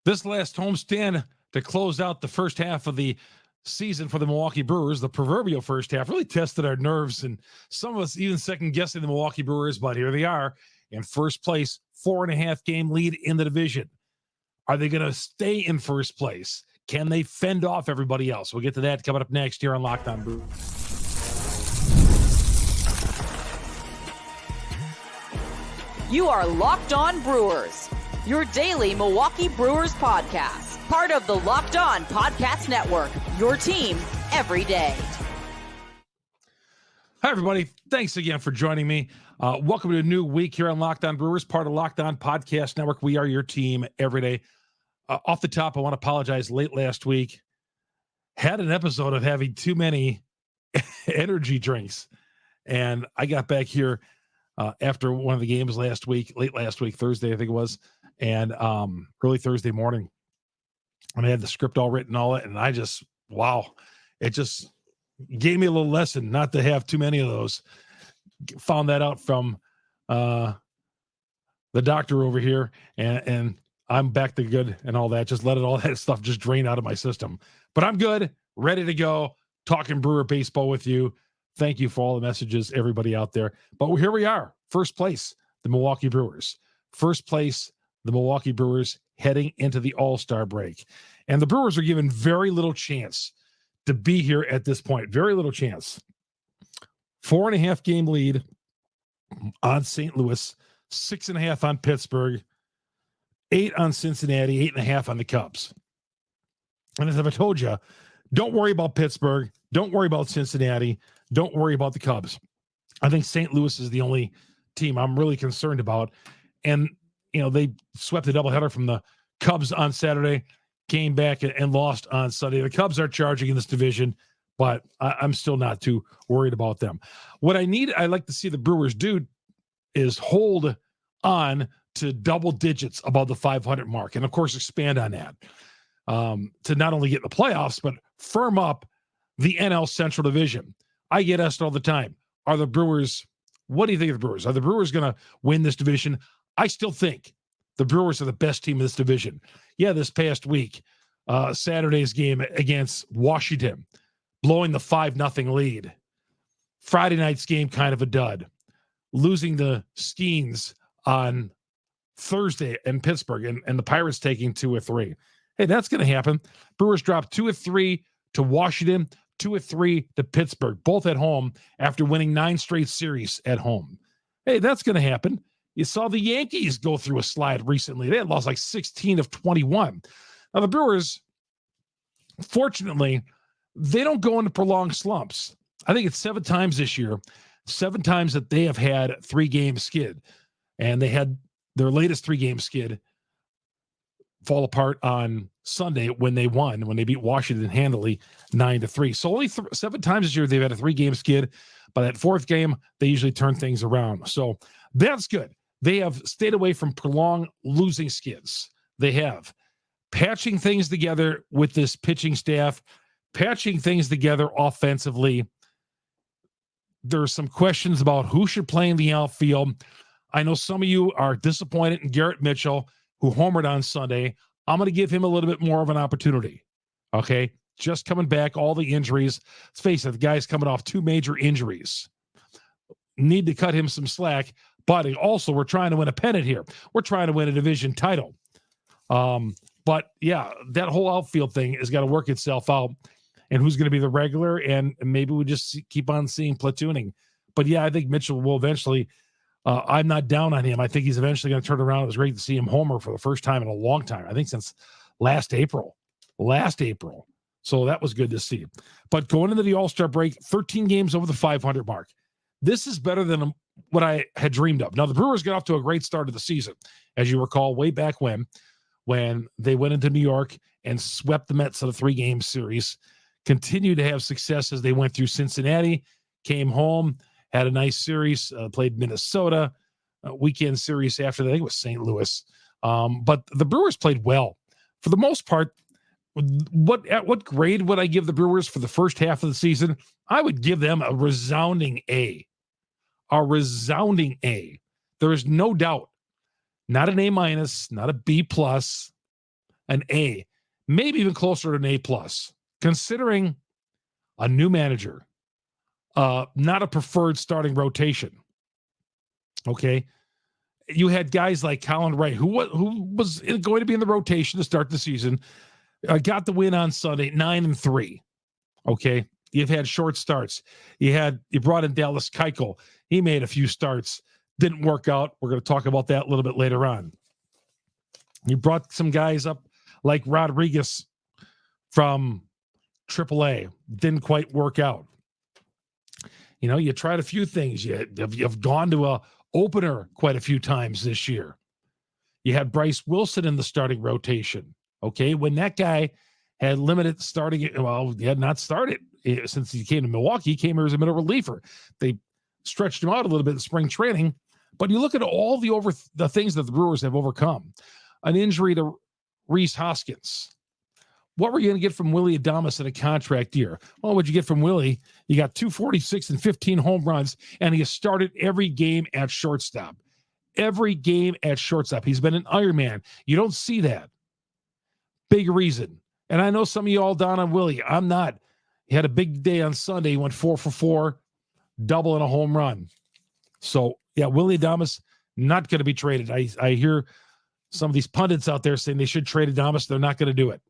This last homestand to close out the first half of the season for the Milwaukee Brewers, the proverbial first half, really tested our nerves, and some of us even second-guessing the Milwaukee Brewers, but here they are in first place, 4.5 game lead in the division. Are they going to stay in first place? Can they fend off everybody else? We'll get to that coming up next here on Locked On Brewers. You are Locked On Brewers, your daily Milwaukee Brewers podcast. Part of the Locked On Podcast Network, your team every day. Hi, everybody. Thanks again for joining me. Welcome to a new week here on Locked On Brewers, part of Locked On Podcast Network. We are your team every day. Off the top, I want to apologize. Late last week, had an episode of having too many energy drinks, and I got back here after one of the games late last week, Thursday, I think it was, and early Thursday morning. And I had the script all written, all that, and I just, wow, it just gave me a little lesson not to have too many of those. Found that out from the doctor over here, and I'm back to good and all that. Just let all that stuff just drain out of my system. But I'm good, ready to go, talking Brewer baseball with you. Thank you for all the messages, everybody out there. But here we are, first place, the Milwaukee Brewers. First place, the Milwaukee Brewers heading into the All-Star break. And the Brewers are given very little chance to be here at this point. Very little chance. 4.5 game lead on St. Louis, 6.5 on Pittsburgh, 8 on Cincinnati, 8.5 on the Cubs. And as I've told you, don't worry about Pittsburgh. Don't worry about Cincinnati. Don't worry about the Cubs. I think St. Louis is the only team I'm really concerned about. And, you know, they swept the doubleheader from the Cubs on Saturday, came back and lost on Sunday. The Cubs are charging in this division, but I'm still not too worried about them. What I'd like to see the Brewers do is hold on to double digits above the 500 mark, and of course expand on that to not only get in the playoffs, but firm up the NL Central Division. I get asked all the time, what do you think of the Brewers? Are the Brewers going to win this division? I still think the Brewers are the best team in this division. Yeah, this past week, Saturday's game against Washington, blowing the 5-0 lead. Friday night's game, kind of a dud. Losing the Skeens on Thursday in Pittsburgh, and the Pirates taking 2 or 3. Hey, that's going to happen. Brewers dropped 2 or 3 to Washington, 2 or 3 to Pittsburgh, both at home after winning 9 straight series at home. Hey, that's going to happen. You saw the Yankees go through a slide recently. They had lost like 16 of 21. Now, the Brewers, fortunately, they don't go into prolonged slumps. I think it's 7 times this year, 7 times that they have had 3-game skid. And they had their latest 3-game skid fall apart on Sunday when they beat Washington handily 9-3. So only 7 times this year they've had a 3-game skid. By that 4th game, they usually turn things around. So that's good. They have stayed away from prolonged losing skids. They have patching things together with this pitching staff, patching things together offensively. There's some questions about who should play in the outfield. I know some of you are disappointed in Garrett Mitchell, who homered on Sunday. I'm going to give him a little bit more of an opportunity. Okay? Just coming back, all the injuries. Let's face it, the guy's coming off 2 major injuries. Need to cut him some slack, but also we're trying to win a pennant here. We're trying to win a division title. But yeah, that whole outfield thing has got to work itself out. And who's going to be the regular? And maybe we just keep on seeing platooning. But yeah, I think Mitchell will eventually. I'm not down on him. I think he's eventually going to turn around. It was great to see him homer for the first time in a long time. I think since last April. So that was good to see. But going into the All-Star break, 13 games over the 500 mark. This is better than what I had dreamed of. Now, the Brewers got off to a great start of the season, as you recall, way back when they went into New York and swept the Mets in a 3-game series. Continued to have success as they went through Cincinnati, came home, had a nice series, played Minnesota, weekend series after that. I think it was St. Louis. But the Brewers played well. For the most part, what grade would I give the Brewers for the first half of the season? I would give them a resounding A. A resounding A. There is no doubt. Not an A-, not a B+, an A, maybe even closer to an A+, considering a new manager, not a preferred starting rotation. Okay. You had guys like Colin Wright, who was going to be in the rotation to start the season, got the win on Sunday, 9-3. Okay. You've had short starts. You brought in Dallas Keuchel. He made a few starts, didn't work out. We're going to talk about that a little bit later on. You brought some guys up like Rodriguez from AAA, didn't quite work out. You tried a few things. You've gone to a opener quite a few times this year. You had Bryce Wilson in the starting rotation. Okay, when that guy had limited starting, he had not started since he came to Milwaukee. He came here as a middle reliever. They stretched him out a little bit in spring training, but you look at all the things that the Brewers have overcome. An injury to Rhys Hoskins. What were you going to get from Willie Adams in a contract year? Well, what'd you get from Willie? You got 246 and 15 home runs, and he has started every game at shortstop. Every game at shortstop. He's been an Iron Man. You don't see that. Big reason. And I know some of you all down on Willie. I'm not. He had a big day on Sunday. He went 4 for 4, double and a home run. So, yeah, Willie Adams not going to be traded. I hear some of these pundits out there saying they should trade Adams. They're not going to do it.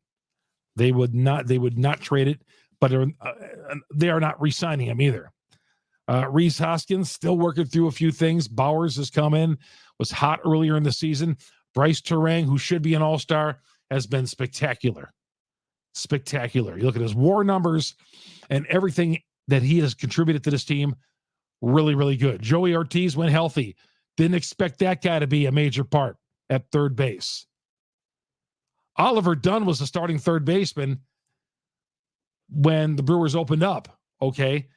They would not trade it, but they are not re-signing him either. Rhys Hoskins still working through a few things. Bowers has come in, was hot earlier in the season. Bryce Terang, who should be an all-star, has been spectacular. Spectacular. You look at his WAR numbers and everything that he has contributed to this team, really, really good. Joey Ortiz went healthy. Didn't expect that guy to be a major part at third base. Oliver Dunn was the starting third baseman when the Brewers opened up, okay?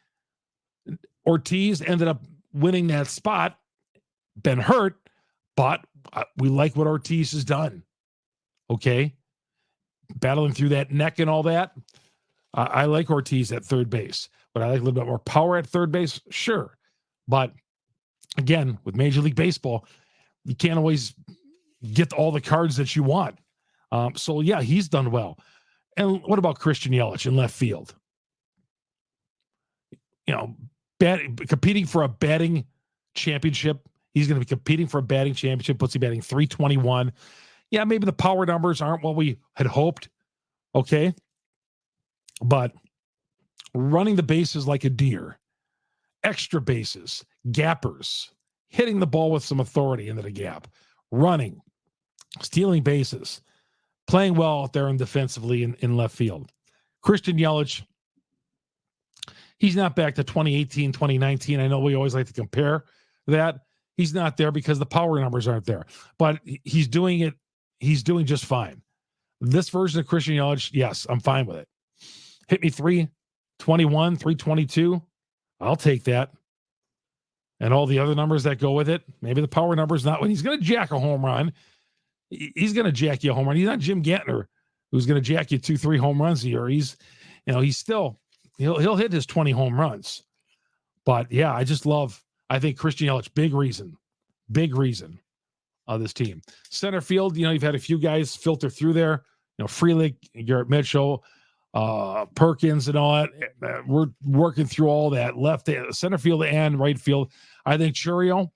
Ortiz ended up winning that spot, been hurt, but we like what Ortiz has done, okay? Battling through that neck and all that. I like Ortiz at third base, but I like a little bit more power at third base, sure. But again, with Major League Baseball, you can't always get all the cards that you want. So, yeah, he's done well. And what about Christian Yelich in left field? Competing for a batting championship. He's going to be competing for a batting championship. What's he batting? 321. Yeah, maybe the power numbers aren't what we had hoped. Okay. But running the bases like a deer, extra bases, gappers, hitting the ball with some authority into the gap, running, stealing bases, playing well out there and defensively in left field. Christian Yelich, he's not back to 2018, 2019. I know we always like to compare that. He's not there because the power numbers aren't there. But he's doing it. He's doing just fine. This version of Christian Yelich, yes, I'm fine with it. Hit me 321, 322. I'll take that. And all the other numbers that go with it. Maybe the power number's not when he's going to jack a home run. He's going to jack you a home run. He's not Jim Gantner, who's going to jack you 2-3 home runs a year. He's still, he'll hit his 20 home runs. But yeah, I think Christian Yelich, big reason of this team. Center field, you've had a few guys filter through there. Freeman, Garrett Mitchell, Perkins and all that. We're working through all that. Left, center field and right field. I think Chourio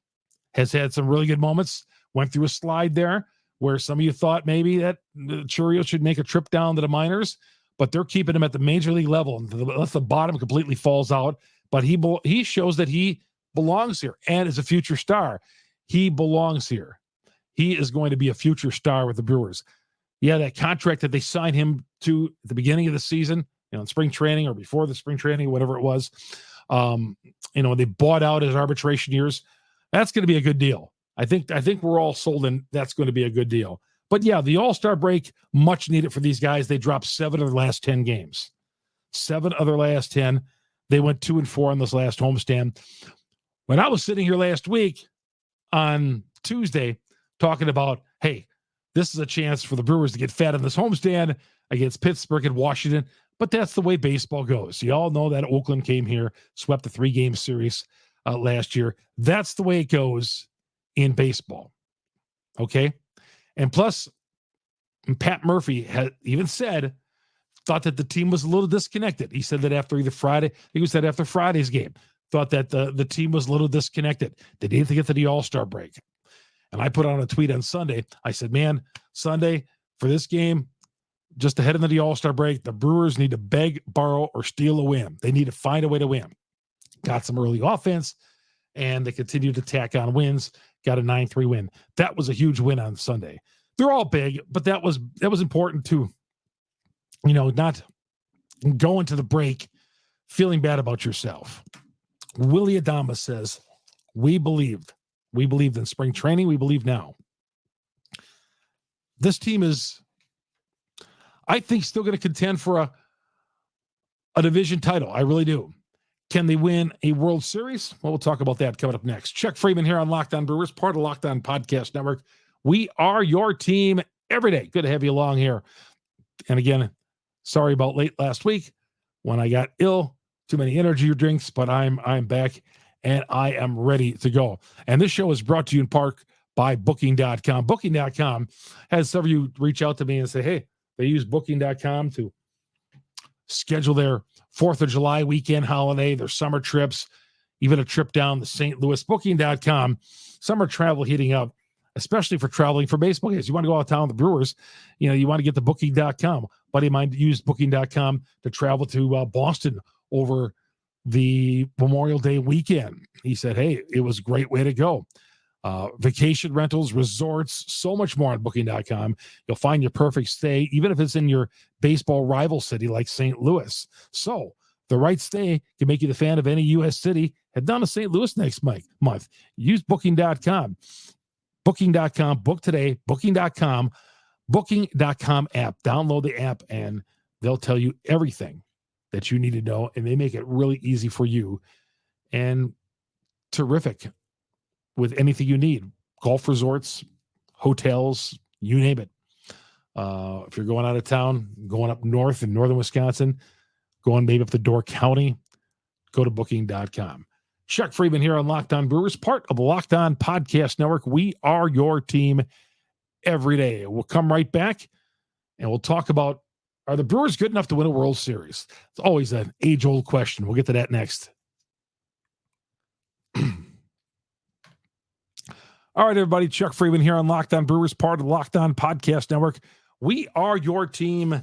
has had some really good moments. Went through a slide there where some of you thought maybe that Chourio should make a trip down to the minors, but they're keeping him at the major league level unless the bottom completely falls out. But he shows that he belongs here and is a future star. He belongs here. He is going to be a future star with the Brewers. Yeah, that contract that they signed him to at the beginning of the season, in spring training or before the spring training, whatever it was, they bought out his arbitration years. That's going to be a good deal. I think we're all sold in that's going to be a good deal. But yeah, the All-Star break, much needed for these guys. They dropped 7 of their last 10 games. 7 of their last 10. They went 2-4 on this last homestand. When I was sitting here last week on Tuesday talking about, hey, this is a chance for the Brewers to get fat on this homestand against Pittsburgh and Washington. But that's the way baseball goes. You all know that Oakland came here, swept the 3-game series last year. That's the way it goes in baseball. Okay? And plus, And Pat Murphy had even thought that the team was a little disconnected. He said that after after Friday's game, thought that the team was a little disconnected. They needed to get to the All-Star break. And I put on a tweet on Sunday. I said, man, Sunday for this game, just ahead of the All-Star break, the Brewers need to beg, borrow, or steal a win. They need to find a way to win. Got some early offense, and they continued to tack on wins. Got a 9-3 win. That was a huge win on Sunday. They're all big, but that was important to, not go into the break feeling bad about yourself. Willie Adams says, we believed in spring training. We believe now. This team is, I think, still going to contend for a division title. I really do. Can they win a World Series? Well, we'll talk about that coming up next. Chuck Freeman here on Locked On Brewers, part of Locked On Podcast Network. We are your team every day. Good to have you along here. And again, sorry about late last week when I got ill. Too many energy drinks, but I'm back and I am ready to go. And this show is brought to you in part by Booking.com. Booking.com has several of you reach out to me and say, hey, they use Booking.com to schedule their 4th of July weekend holiday, their summer trips, even a trip down to St. Louis. Booking.com, summer travel heating up, especially for traveling for baseball games. You want to go out of town with the Brewers, you want to get the Booking.com. Buddy of mine used Booking.com to travel to Boston over the Memorial Day weekend. He said, hey, it was a great way to go. Vacation rentals, resorts, so much more on Booking.com. You'll find your perfect stay, even if it's in your baseball rival city like St. Louis. So the right stay can make you the fan of any U.S. city. Head down to St. Louis next month. Use Booking.com. Booking.com. Book today. Booking.com. Booking.com app. Download the app, and they'll tell you everything that you need to know, and they make it really easy for you and terrific with anything you need. Golf resorts, hotels, you name it. If you're going out of town, going up north in northern Wisconsin, going maybe up to Door County, go to Booking.com. Chuck Freeman here on Locked On Brewers, part of the Locked On Podcast Network. We are your team every day. We'll come right back, and we'll talk about, are the Brewers good enough to win a World Series? It's always an age-old question. We'll get to that next. All right, everybody. Chuck Freeman here on Locked On Brewers, part of the Locked On Podcast Network. We are your team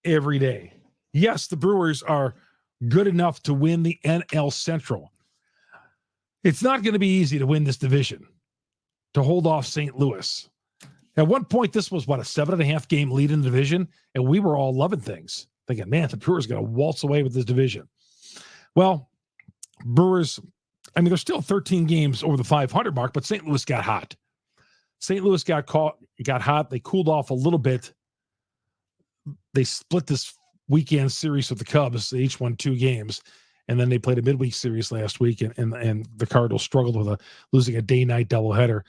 every day. Yes, the Brewers are good enough to win the NL Central. It's not going to be easy to win this division, to hold off St. Louis. At one point, this was, a 7.5 game lead in the division, and we were all loving things, thinking, man, the Brewers are going to waltz away with this division. Well, Brewers, they're still 13 games over the 500 mark, but St. Louis got hot. St. Louis got hot. They cooled off a little bit. They split this weekend series with the Cubs. They each won 2 games, and then they played a midweek series last week, and the Cardinals struggled with losing a day-night doubleheader.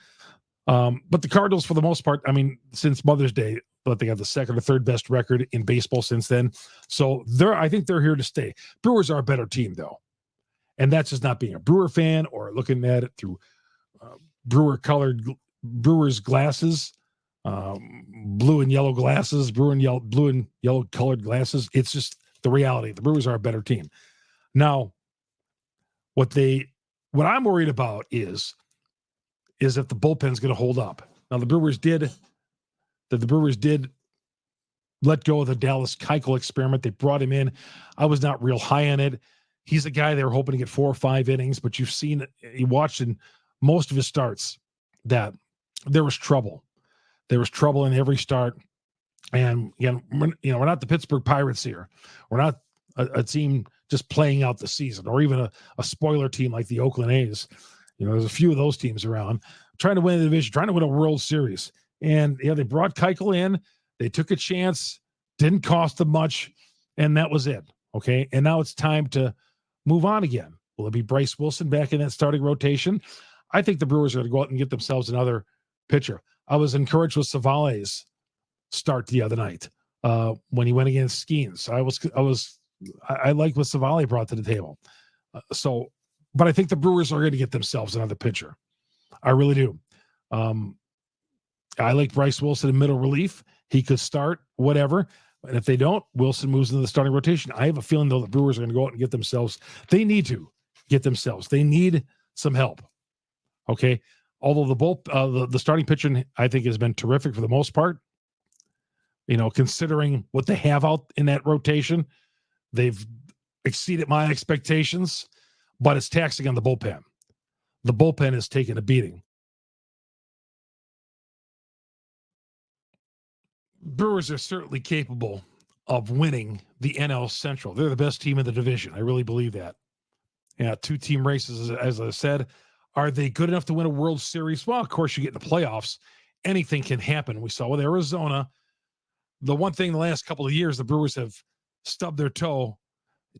But the Cardinals, for the most part, since Mother's Day, but they got the second or third best record in baseball since then. So I think they're here to stay. Brewers are a better team, though. And that's just not being a Brewer fan or looking at it through Brewers glasses, blue and yellow glasses, blue and yellow colored glasses. It's just the reality. The Brewers are a better team. Now, what I'm worried about is if the bullpen's going to hold up. Now, the Brewers did let go of the Dallas Keuchel experiment. They brought him in. I was not real high on it. He's a guy they were hoping to get 4 or 5 innings, but you watched in most of his starts that there was trouble. There was trouble in every start. And again, we're not the Pittsburgh Pirates here. We're not a team just playing out the season, or even a spoiler team like the Oakland A's. There's a few of those teams around trying to win the division, trying to win a World Series. And they brought Keuchel in. They took a chance, didn't cost them much, and that was it. Okay. And now it's time to move on again. Will it be Bryce Wilson back in that starting rotation? I think the Brewers are going to go out and get themselves another pitcher. I was encouraged with Savale's start the other night when he went against Skeens. I liked what Savale brought to the table. But I think the Brewers are going to get themselves another pitcher. I really do. I like Bryce Wilson in middle relief. He could start, whatever. And if they don't, Wilson moves into the starting rotation. I have a feeling, though, the Brewers are going to go out and get themselves. They need to get themselves. They need some help. Okay. Although the starting pitching, I think, has been terrific for the most part. Considering what they have out in that rotation, they've exceeded my expectations, but it's taxing on the bullpen. The bullpen is taking a beating. Brewers are certainly capable of winning the NL Central. They're the best team in the division. I really believe that. Yeah, 2-team races, as I said. Are they good enough to win a World Series? Well, of course, you get in the playoffs. Anything can happen. We saw with Arizona. The one thing the last couple of years, the Brewers have stubbed their toe.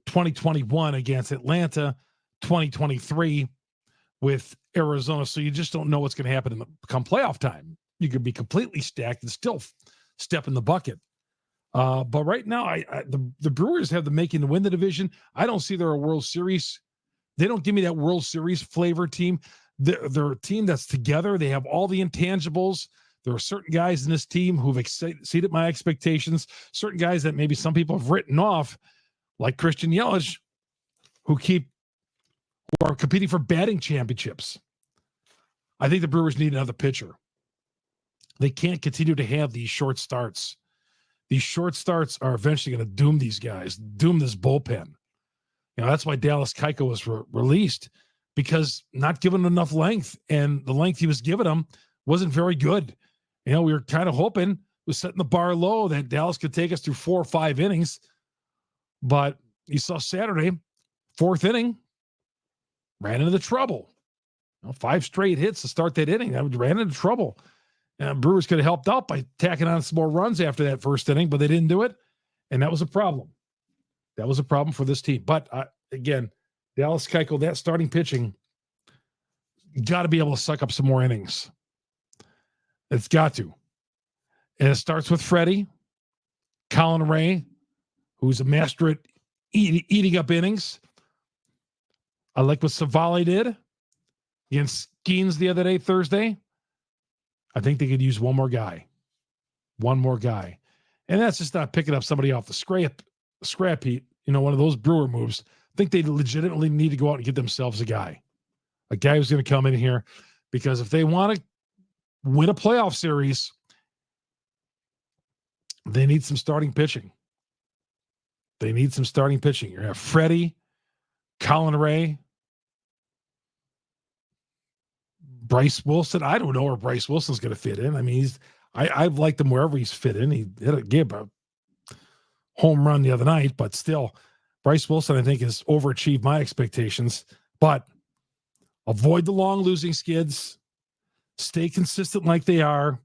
2021 against Atlanta, 2023 with Arizona. So you just don't know what's going to happen come playoff time. You could be completely stacked and still step in the bucket. But right now, the Brewers have the making to win the division. I don't see they're a World Series. They don't give me that World Series flavor team. They're a team that's together. They have all the intangibles. There are certain guys in this team who've exceeded my expectations, certain guys that maybe some people have written off, like Christian Yelich, who are competing for batting championships. I think the Brewers need another pitcher. They can't continue to have these short starts. These short starts are eventually going to doom these guys, doom this bullpen. That's why Dallas Keuchel was released, because not given enough length, and the length he was giving them wasn't very good. We were kind of hoping, was setting the bar low, that Dallas could take us through 4 or 5 innings. But you saw Saturday, 4th inning, ran into trouble. 5 straight hits to start that inning. That ran into trouble. And Brewers could have helped out by tacking on some more runs after that 1st inning, but they didn't do it. And that was a problem. That was a problem for this team. But again, Dallas Keuchel, that starting pitching, got to be able to suck up some more innings. It's got to. And it starts with Freddie, Colin Ray, who's a master at eating up innings. I like what Savali did against Skeens the other day, Thursday. I think they could use one more guy. One more guy. And that's just not picking up somebody off the scrap heap, one of those Brewer moves. I think they legitimately need to go out and get themselves a guy who's going to come in here, because if they want to win a playoff series, they need some starting pitching. They need some starting pitching. You're going to have Freddie, Colin Ray, Bryce Wilson. I don't know where Bryce Wilson's going to fit in. I mean, I've liked him wherever he's fit in. He gave a home run the other night, but still, Bryce Wilson, I think, has overachieved my expectations. But avoid the long losing skids, stay consistent like they are,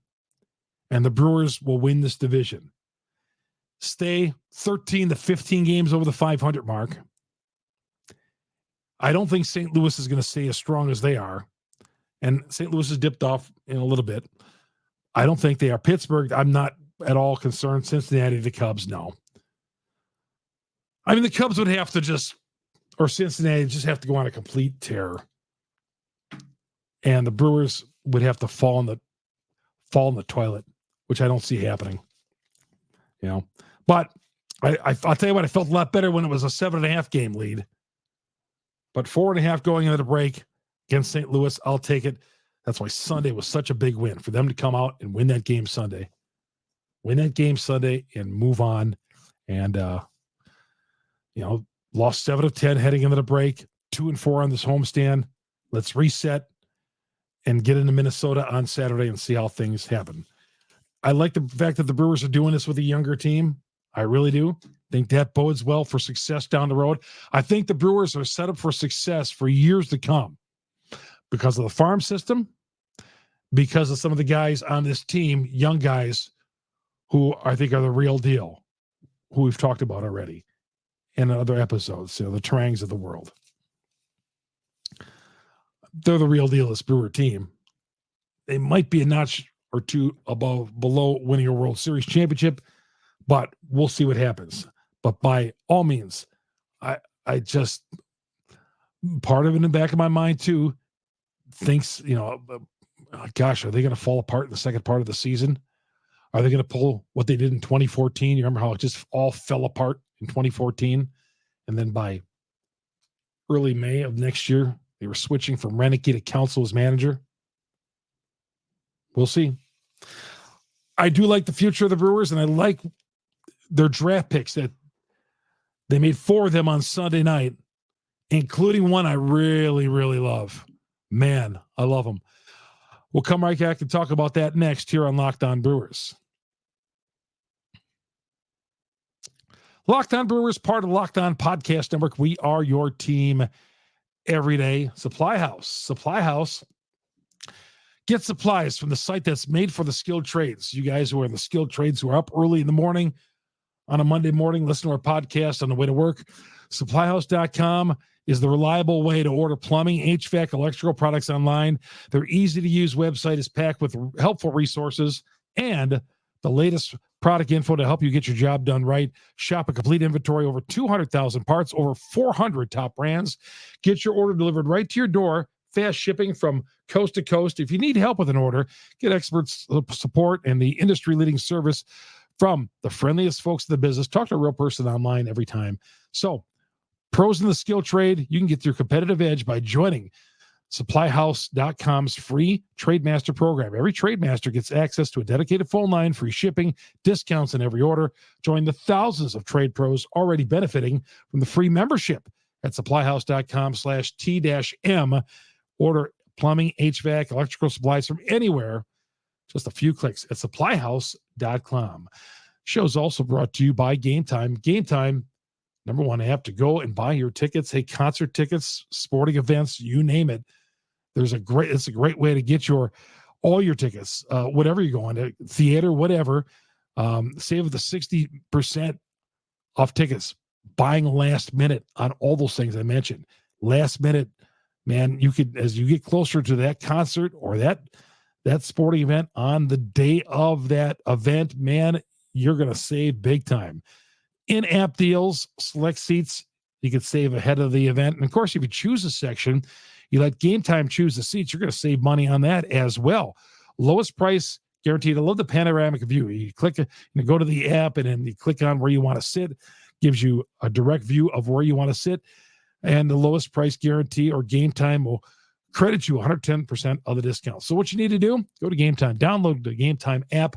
and the Brewers will win this division. Stay 13 to 15 games over the 500 mark. I don't think St. Louis is going to stay as strong as they are. And St. Louis has dipped off in a little bit. I don't think they are. Pittsburgh, I'm not at all concerned. Cincinnati, the Cubs, no. I mean, the Cubs would have to or Cincinnati just have to go on a complete tear. And the Brewers would have to fall in the toilet, which I don't see happening. But I'll tell you what, I felt a lot better when it was a 7.5 game lead. But 4.5 going into the break against St. Louis, I'll take it. That's why Sunday was such a big win, for them to come out and win that game Sunday. Win that game Sunday and move on. And, lost 7 of 10 heading into the break, 2-4 on this homestand. Let's reset and get into Minnesota on Saturday and see how things happen. I like the fact that the Brewers are doing this with a younger team. I really do. Think that bodes well for success down the road. I think the Brewers are set up for success for years to come because of the farm system, because of some of the guys on this team, young guys who I think are the real deal, who we've talked about already in other episodes, the Trangs of the world. They're the real deal, this Brewer team. They might be a notch or two below winning a World Series championship, but we'll see what happens. But by all means, I just, part of it in the back of my mind too, thinks, gosh, are they going to fall apart in the second part of the season? Are they going to pull what they did in 2014? You remember how it just all fell apart in 2014? And then by early May of next year, they were switching from Renicky to Counsell as manager. We'll see. I do like the future of the Brewers, and I like their draft picks that they made 4 of them on Sunday night, including one I really, really love. Man, I love them. We'll come right back and talk about that next here on Locked On Brewers. Locked On Brewers, part of the Locked On Podcast Network. We are your team every day. SupplyHouse. Get supplies from the site that's made for the skilled trades. You guys who are in the skilled trades, who are up early in the morning on a Monday morning, listen to our podcast on the way to work. SupplyHouse.com is the reliable way to order plumbing, HVAC, electrical products online. Their easy-to-use website is packed with helpful resources and the latest product info to help you get your job done right. Shop a complete inventory, over 200,000 parts, over 400 top brands. Get your order delivered right to your door. Fast shipping from coast to coast. If you need help with an order, get expert support and the industry-leading service from the friendliest folks in the business. Talk to a real person online every time. So, pros in the skill trade, you can get your competitive edge by joining SupplyHouse.com's free TradeMaster program. Every TradeMaster gets access to a dedicated phone line, free shipping, discounts in every order. Join the thousands of trade pros already benefiting from the free membership at SupplyHouse.com/T-M. Order plumbing, HVAC, electrical supplies from anywhere. Just a few clicks at SupplyHouse.com. Show's also brought to you by Game Time. Game Time, #1 app to go and buy your tickets. Hey, concert tickets, sporting events, you name it. It's a great way to get all your tickets, whatever you're going to, theater, whatever. Save the 60% off tickets. Buying last minute on all those things I mentioned. Last minute, man, you could, as you get closer to that concert or that sporting event on the day of that event, man, you're going to save big time. In-app deals, select seats, you could save ahead of the event. And of course, if you choose a section, you let Game Time choose the seats, you're going to save money on that as well. Lowest price guaranteed. I love the panoramic view. You click, go to the app, and then you click on where you want to sit. Gives you a direct view of where you want to sit. And the lowest price guarantee or Game Time will credit you 110% of the discount. So what you need to do, go to Game Time, download the Game Time app,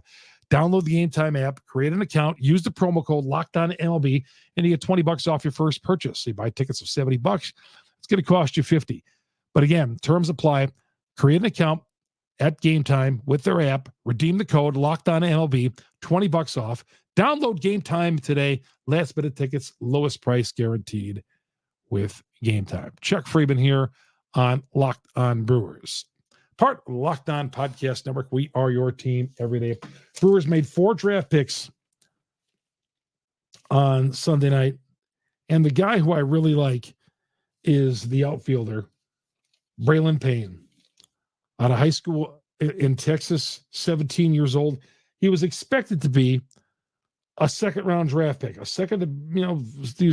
create an account, use the promo code LOCKEDONMLB, and you get $20 off your first purchase. So you buy tickets of $70, it's going to cost you $50. But again, terms apply. Create an account at Game Time with their app, redeem the code LOCKEDONMLB, $20 off. Download Game Time today. Last minute tickets, lowest price guaranteed with Game Time. Chuck Freeman here on Locked On Brewers. Part of the Locked On Podcast Network. We are your team every day. Brewers made 4 draft picks on Sunday night. And the guy who I really like is the outfielder, Braylon Payne, out of high school in Texas, 17 years old. He was expected to be a second-round draft pick, he was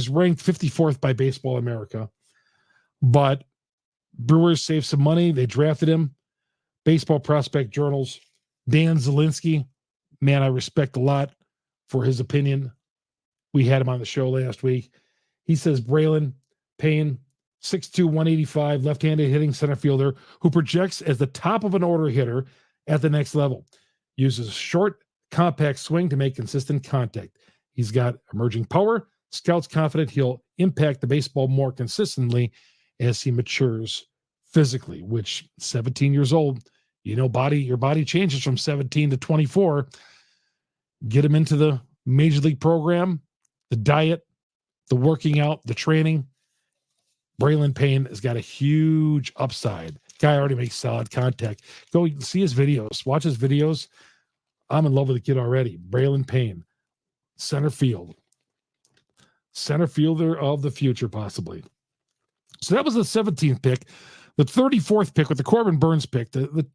ranked 54th by Baseball America. But Brewers saved some money. They drafted him. Baseball Prospect Journals, Dan Zielinski, man, I respect a lot for his opinion. We had him on the show last week. He says Braylon Payne, 6'2", 185, left-handed hitting center fielder who projects as the top of an order hitter at the next level. Uses a short, compact swing to make consistent contact. He's got emerging power. Scouts confident he'll impact the baseball more consistently as he matures physically, which 17 years old, your body changes from 17 to 24. Get him into the major league program, the diet, the working out, the training. Braylon Payne has got a huge upside. Guy already makes solid contact. Go see his videos. Watch his videos. I'm in love with the kid already. Braylon Payne, center fielder of the future, possibly. So that was the 17th pick. The 34th pick with the Corbin Burns pick, the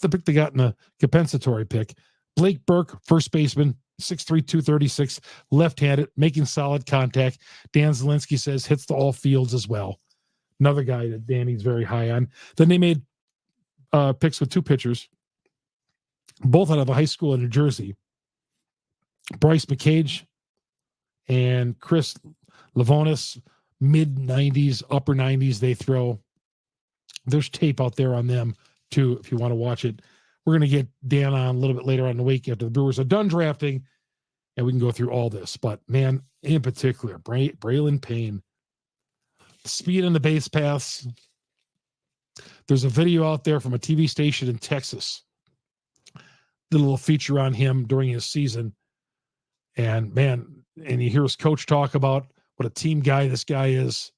pick they got in the compensatory pick. Blake Burke, first baseman, 6'3", 236, left-handed, making solid contact. Dan Zielinski says hits to all fields as well. Another guy that Danny's very high on. Then they made picks with 2 pitchers, both out of a high school in New Jersey. Bryce McCage and Chris Lavonis, mid-90s, upper 90s, they throw. There's tape out there on them, too, if you want to watch it. We're going to get Dan on a little bit later on in the week after the Brewers are done drafting, and we can go through all this. But, man, in particular, Braylon Payne, speed on the base paths. There's a video out there from a TV station in Texas. Did a little feature on him during his season. And, man, and you hear his coach talk about what a team guy this guy is.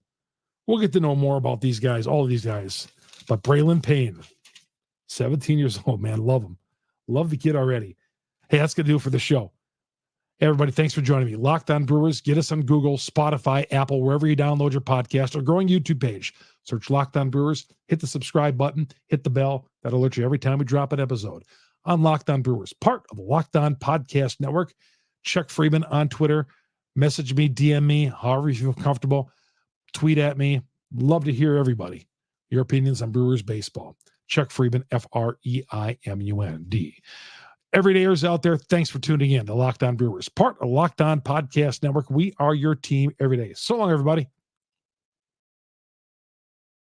We'll get to know more about these guys, all of these guys. But Braylon Payne, 17 years old, man, love him. Love the kid already. Hey, that's going to do it for the show. Hey, everybody, thanks for joining me. Locked On Brewers, get us on Google, Spotify, Apple, wherever you download your podcast, or growing YouTube page. Search Locked On Brewers, hit the subscribe button, hit the bell. That'll alert you every time we drop an episode. On Locked On Brewers, part of the Locked On Podcast Network. Chuck Freeman on Twitter. Message me, DM me, however you feel comfortable. Tweet at me. Love to hear everybody. Your opinions on Brewers baseball. Chuck Freeman, Freimund. Everydayers out there, thanks for tuning in to Locked On Brewers, part of Locked On Podcast Network. We are your team every day. So long, everybody.